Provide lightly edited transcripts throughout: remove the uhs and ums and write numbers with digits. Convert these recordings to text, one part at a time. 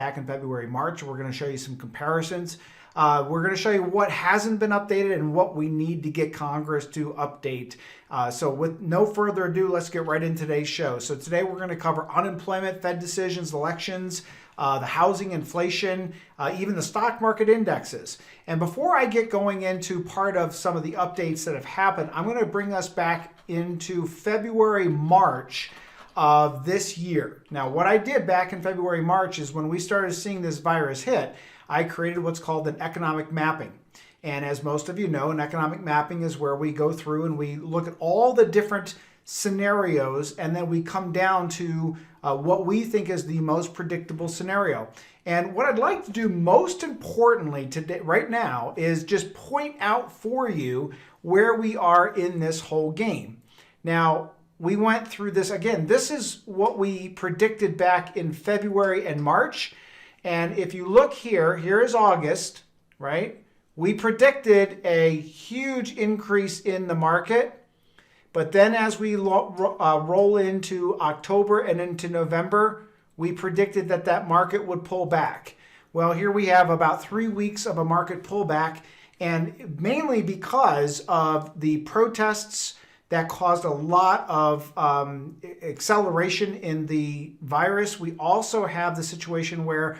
back in February, March. We're going to show you some comparisons. We're going to show you what hasn't been updated and what we need to get Congress to update. So with no further ado, let's get right into today's show. So today we're going to cover unemployment, Fed decisions, elections, the housing, inflation, even the stock market indexes. And before I get going into part of some of the updates that have happened, I'm going to bring us back into February, March of this year. Now, what I did back in February, March is when we started seeing this virus hit, I created what's called an economic mapping. And as most of you know, an economic mapping is where we go through and we look at all the different scenarios, and then we come down to what we think is the most predictable scenario. And what I'd like to do most importantly today, right now, is just point out for you where we are in this whole game. Now, we went through this again. This is what we predicted back in February and March. And if you look here, here is August, right? We predicted a huge increase in the market. But then as we roll into October and into November, we predicted that that market would pull back. Well, here we have about 3 weeks of a market pullback, and mainly because of the protests that caused a lot of acceleration in the virus. We also have the situation where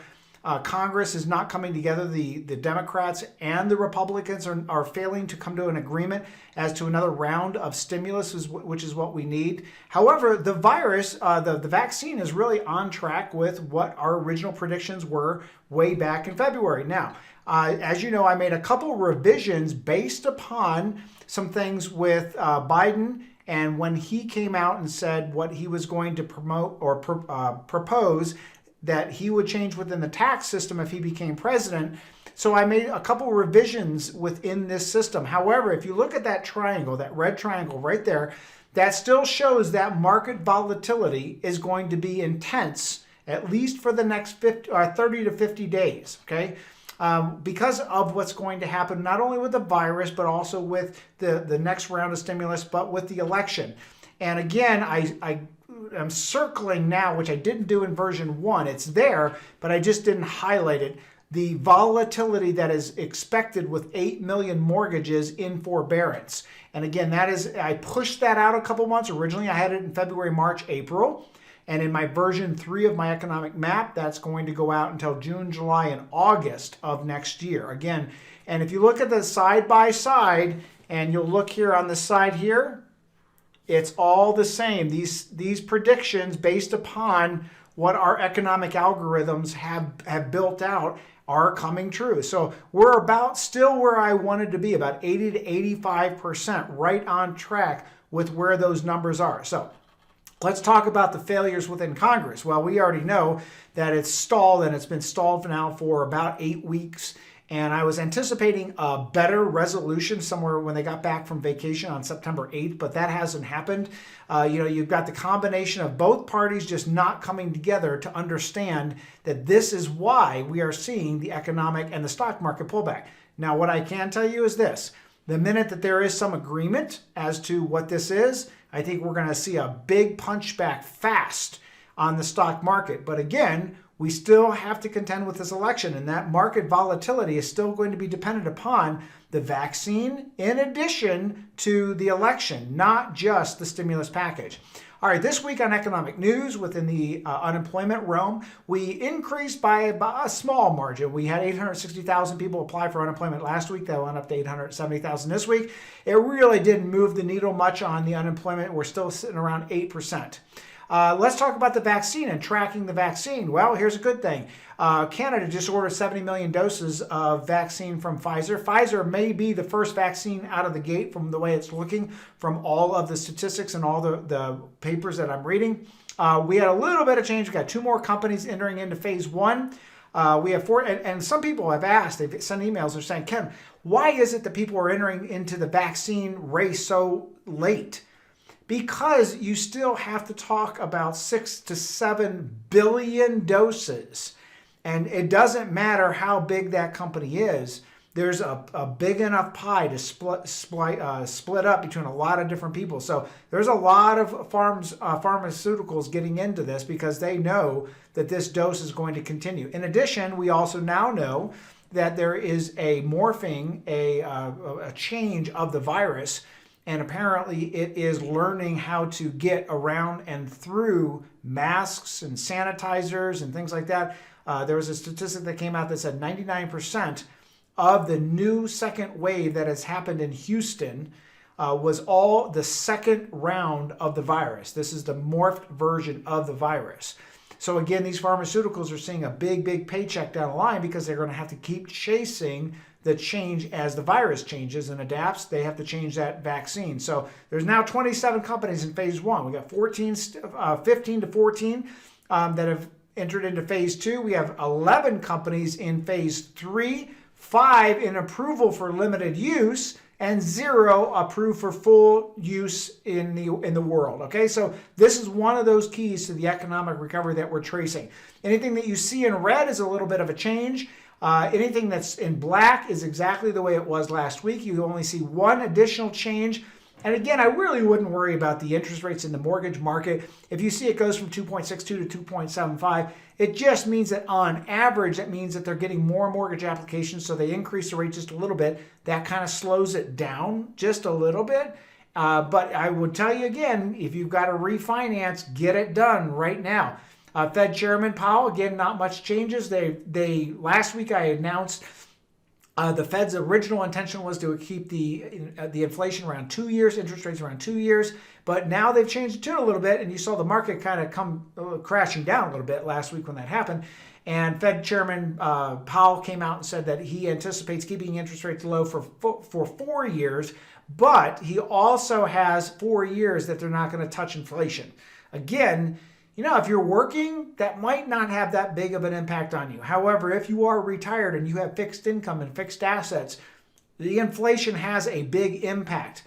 Congress is not coming together. The Democrats and the Republicans are failing to come to an agreement as to another round of stimulus, which is what we need. However, the virus, the vaccine is really on track with what our original predictions were way back in February. Now, as you know, I made a couple revisions based upon some things with Biden, and when he came out and said what he was going to promote or propose that he would change within the tax system if he became president. So I made a couple revisions within this system. However, if you look at that triangle, that red triangle right there, that still shows that market volatility is going to be intense, at least for the next 30 to 50 days, okay? Because of what's going to happen, not only with the virus, but also with the next round of stimulus, but with the election. And again, I'm circling now, which I didn't do in version 1. It's there, but I just didn't highlight it. The volatility that is expected with 8 million mortgages in forbearance. And again, that is, I pushed that out a couple months. Originally, I had it in February, March, April. And in my version 3 of my economic map, that's going to go out until June, July, and August of next year. Again, and if you look at the side by side, and you'll look here on the side here, it's all the same. These predictions based upon what our economic algorithms have built out are coming true. So we're about still where I wanted to be, about 80 to 85%, right on track with where those numbers are. So let's talk about the failures within Congress. Well, we already know that it's stalled, and it's been stalled now for about 8 weeks. And I was anticipating a better resolution somewhere when they got back from vacation on September 8th, but that hasn't happened. You've got the combination of both parties just not coming together to understand that this is why we are seeing the economic and the stock market pullback. Now, what I can tell you is this. The minute that there is some agreement as to what this is, I think we're going to see a big punchback fast on the stock market. But again, we still have to contend with this election, and that market volatility is still going to be dependent upon the vaccine in addition to the election, not just the stimulus package. All right, this week on economic news within the unemployment realm, we increased by about a small margin. We had 860,000 people apply for unemployment last week. That went up to 870,000 this week. It really didn't move the needle much on the unemployment. We're still sitting around 8%. Let's talk about the vaccine and tracking the vaccine. Well, here's a good thing. Canada just ordered 70 million doses of vaccine from Pfizer. Pfizer may be the first vaccine out of the gate from the way it's looking from all of the statistics and all the papers that I'm reading. We had a little bit of change. We got 2 more companies entering into phase 1. We have 4, and some people have asked, they've sent emails, they're saying, Ken, why is it that people are entering into the vaccine race so late? Because you still have to talk about 6 to 7 billion doses. And it doesn't matter how big that company is. there's a big enough pie to split up between a lot of different people. So there's a lot of pharmaceuticals getting into this because they know that this dose is going to continue. In addition, we also now know that there is a morphing, a change of the virus, and apparently it is learning how to get around and through masks and sanitizers and things like that. There was a statistic that came out that said 99% of the new second wave that has happened in Houston was all the second round of the virus. This is the morphed version of the virus. So again, these pharmaceuticals are seeing a big paycheck down the line because they're going to have to keep chasing the change as the virus changes and adapts. They have to change that vaccine. So there's now 27 companies in phase 1. We got 15 to 14 that have entered into phase 2. We have 11 companies in phase 3, 5 in approval for limited use, and 0 approved for full use in the world. Okay, so this is one of those keys to the economic recovery that we're tracing. Anything that you see in red is a little bit of a change. Anything that's in black is exactly the way it was last week. You only see one additional change. And again, I really wouldn't worry about the interest rates in the mortgage market. If you see it goes from 2.62 to 2.75, it just means that on average, that means that they're getting more mortgage applications, so they increase the rate just a little bit. That kind of slows it down just a little bit. But I would tell you again, if you've got to refinance, get it done right now. Fed Chairman Powell, again, not much changes. They last week I announced the Fed's original intention was to keep the inflation around 2 years, interest rates around 2 years, but now they've changed the tune a little bit, and you saw the market kind of come crashing down a little bit last week when that happened. And Fed Chairman Powell came out and said that he anticipates keeping interest rates low for 4 years, but he also has 4 years that they're not going to touch inflation. Again, you know, if you're working, that might not have that big of an impact on you. However, if you are retired and you have fixed income and fixed assets, the inflation has a big impact.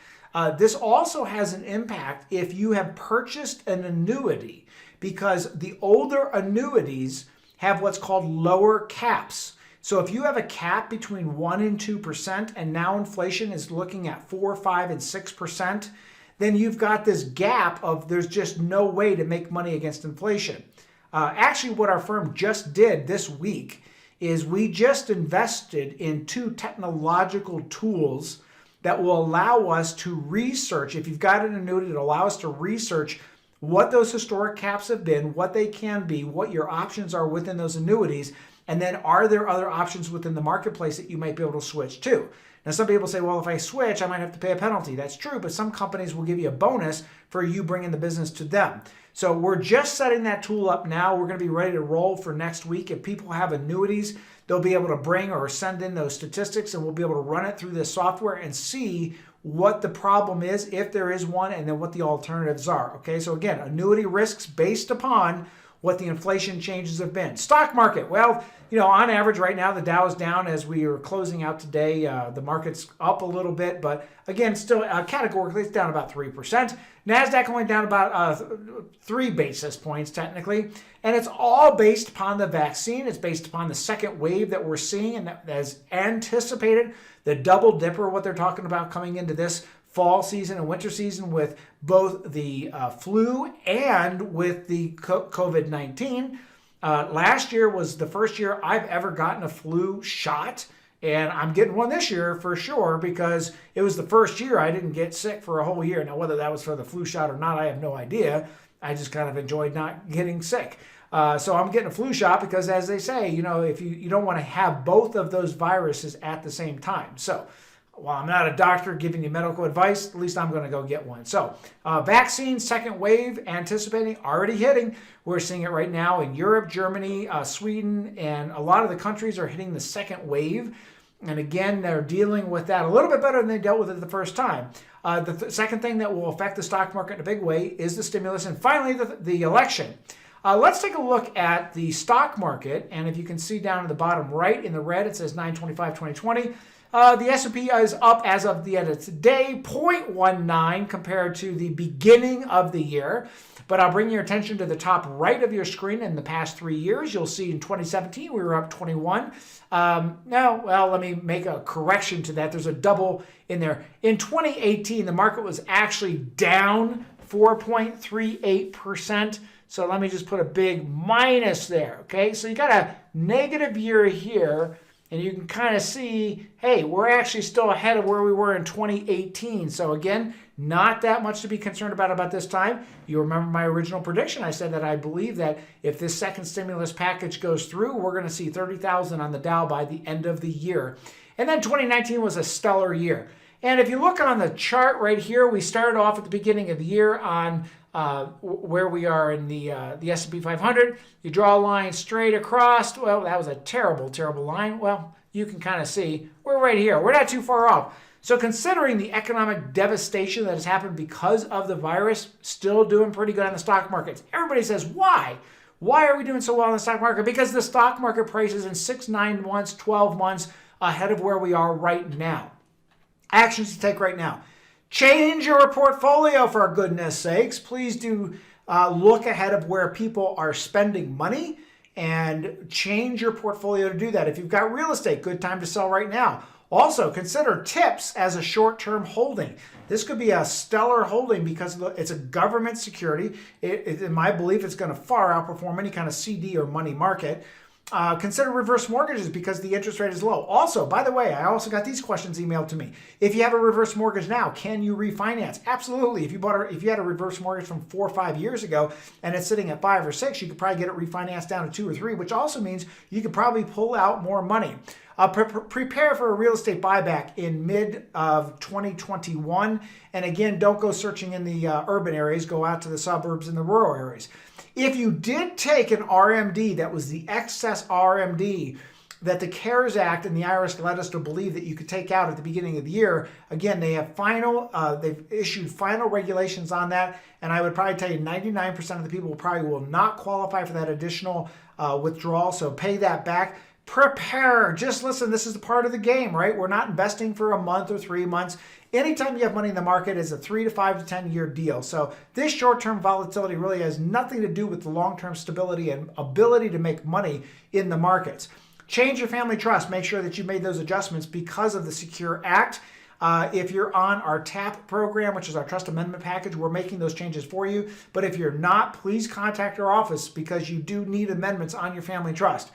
This also has an impact if you have purchased an annuity, because the older annuities have what's called lower caps. So if you have a cap between 1% and 2%, and now inflation is looking at 4%, 5%, and 6%, then you've got this gap of there's just no way to make money against inflation. Actually, what our firm just did this week is we just invested in 2 technological tools that will allow us to research. If you've got an annuity, it'll allow us to research what those historic caps have been, what they can be, what your options are within those annuities, and then are there other options within the marketplace that you might be able to switch to. Now, some people say, well, if I switch, I might have to pay a penalty. That's true, but some companies will give you a bonus for you bringing the business to them. So we're just setting that tool up now. We're going to be ready to roll for next week. If people have annuities, they'll be able to bring or send in those statistics, and we'll be able to run it through this software and see what the problem is, if there is one, and then what the alternatives are. Okay, so again, annuity risks based upon what the inflation changes have been. Stock market, well, you know, on average right now, the Dow is down as we are closing out today. The market's up a little bit, but again, still categorically, it's down about 3%. NASDAQ only down about 3 basis points technically, and it's all based upon the vaccine. It's based upon the second wave that we're seeing, and that as anticipated, the double dipper, what they're talking about coming into this fall season and winter season with both the flu and with the COVID-19. Last year was the first year I've ever gotten a flu shot, and I'm getting one this year for sure because it was the first year I didn't get sick for a whole year. Now, whether that was for the flu shot or not, I have no idea. I just kind of enjoyed not getting sick. So I'm getting a flu shot because, as they say, you know, if you don't want to have both of those viruses at the same time. So while I'm not a doctor giving you medical advice, at least I'm going to go get one. So vaccine, second wave, anticipating, already hitting. We're seeing it right now in Europe, Germany, Sweden, and a lot of the countries are hitting the second wave. And again, they're dealing with that a little bit better than they dealt with it the first time. The second thing that will affect the stock market in a big way is the stimulus. And finally, the election. Let's take a look at the stock market. And if you can see down at the bottom right in the red, it says 9/25/2020. The S&P is up as of the end of today, 0.19 compared to the beginning of the year. But I'll bring your attention to the top right of your screen. In the past 3 years, you'll see in 2017, we were up 21. Let me make a correction to that. There's a double in there. In 2018, the market was actually down 4.38%. So let me just put a big minus there, okay? So you got a negative year here, and you can kind of see, hey, we're actually still ahead of where we were in 2018. So again, not that much to be concerned about this time. You remember my original prediction. I said that I believe that if this second stimulus package goes through, we're going to see 30,000 on the Dow by the end of the year. And then 2019 was a stellar year. And if you look on the chart right here, we started off at the beginning of the year on where we are in the S&P 500. You draw a line straight across. Well, that was a terrible, terrible line. Well, you can kind of see we're right here. We're not too far off. So considering the economic devastation that has happened because of the virus, still doing pretty good on the stock markets. Everybody says, why? Why are we doing so well in the stock market? Because the stock market prices in 6, 9 months, 12 months ahead of where we are right now. Actions to take right now. Change your portfolio, for goodness sakes. Please do look ahead of where people are spending money and change your portfolio to do that. If you've got real estate, good time to sell right now. Also, consider TIPS as a short-term holding. This could be a stellar holding because it's a government security. In my belief, it's going to far outperform any kind of CD or money market. Consider reverse mortgages because the interest rate is low. Also, by the way, I also got these questions emailed to me. If you have a reverse mortgage now, can you refinance? Absolutely. If you had a reverse mortgage from 4 or 5 years ago and it's sitting at 5 or 6, you could probably get it refinanced down to 2 or 3, which also means you could probably pull out more money. Prepare for a real estate buyback in mid of 2021. And again, don't go searching in the urban areas. Go out to the suburbs and the rural areas. If you did take an RMD that was the excess RMD that the CARES Act and the IRS led us to believe that you could take out at the beginning of the year, again, they've issued final regulations on that, and I would probably tell you 99% of the people probably will not qualify for that additional withdrawal, so pay that back. Prepare. Just listen, this is a part of the game, right? We're not investing for a month or 3 months. Anytime you have money in the market is a 3 to 5 to 10 year deal. So this short-term volatility really has nothing to do with the long-term stability and ability to make money in the markets. Change your family trust. Make sure that you made those adjustments because of the Secure Act. If you're on our TAP program, which is our trust amendment package, we're making those changes for you. But if you're not, please contact our office because you do need amendments on your family trust.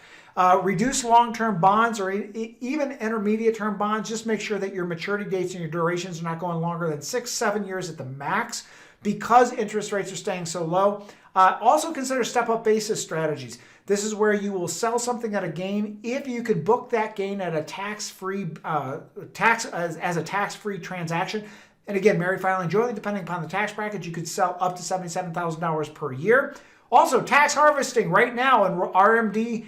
Reduce long-term bonds or even intermediate-term bonds. Just make sure that your maturity dates and your durations are not going longer than 6, 7 years at the max because interest rates are staying so low. Also consider step-up basis strategies. This is where you will sell something at a gain if you could book that gain at a tax-free as a tax-free transaction. And again, married, filing jointly, depending upon the tax bracket, you could sell up to $77,000 per year. Also, tax harvesting right now and RMD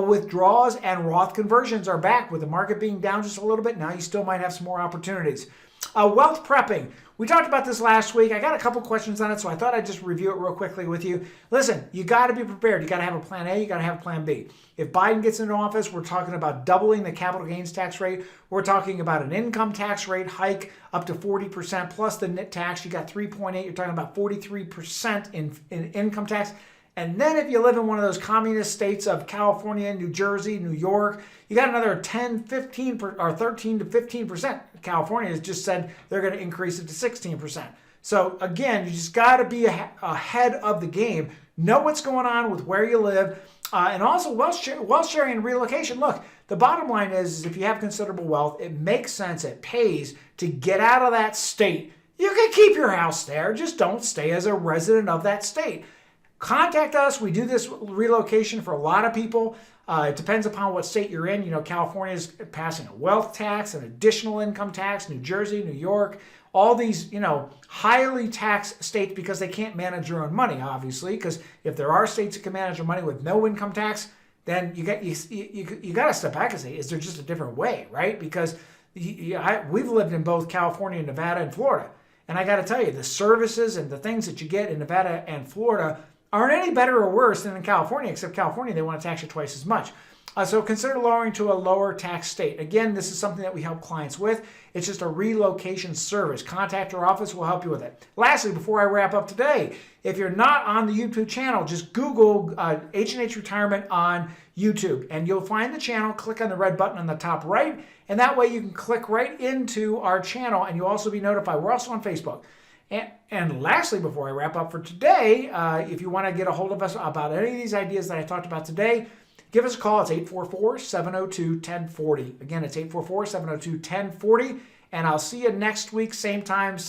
withdrawals and Roth conversions are back. With the market being down just a little bit, now you still might have some more opportunities. Wealth prepping. We talked about this last week. I got a couple questions on it, so I thought I'd just review it real quickly with you. Listen, you got to be prepared. You got to have a plan A. You got to have a plan B. If Biden gets into office, we're talking about doubling the capital gains tax rate. We're talking about an income tax rate hike up to 40% plus the net tax. You got 3.8. You're talking about 43% in income tax. And then if you live in one of those communist states of California, New Jersey, New York, you got another 10, 15, or 13 to 15%. California has just said they're going to increase it to 16%. So again, you just got to be ahead of the game. Know what's going on with where you live. And also wealth sharing and relocation. Look, the bottom line is if you have considerable wealth, it makes sense, it pays to get out of that state. You can keep your house there, just don't stay as a resident of that state. Contact us. We do this relocation for a lot of people. It depends upon what state you're in. You know, California is passing a wealth tax, an additional income tax, New Jersey, New York, all these, highly taxed states because they can't manage their own money, obviously, because if there are states that can manage their money with no income tax, then you got to step back and say, is there just a different way, right? Because we've lived in both California, Nevada, and Florida. And I got to tell you, the services and the things that you get in Nevada and Florida aren't any better or worse than in California, except California, they want to tax you twice as much. So consider lowering to a lower tax state. Again, this is something that we help clients with. It's just a relocation service. Contact our office, we'll help you with it. Lastly, before I wrap up today, if you're not on the YouTube channel, just Google H&H Retirement on YouTube and you'll find the channel. Click on the red button on the top right, and that way you can click right into our channel and you'll also be notified. We're also on Facebook. And lastly, before I wrap up for today, if you want to get a hold of us about any of these ideas that I talked about today, give us a call. It's 844-702-1040. Again, it's 844-702-1040. And I'll see you next week, same time,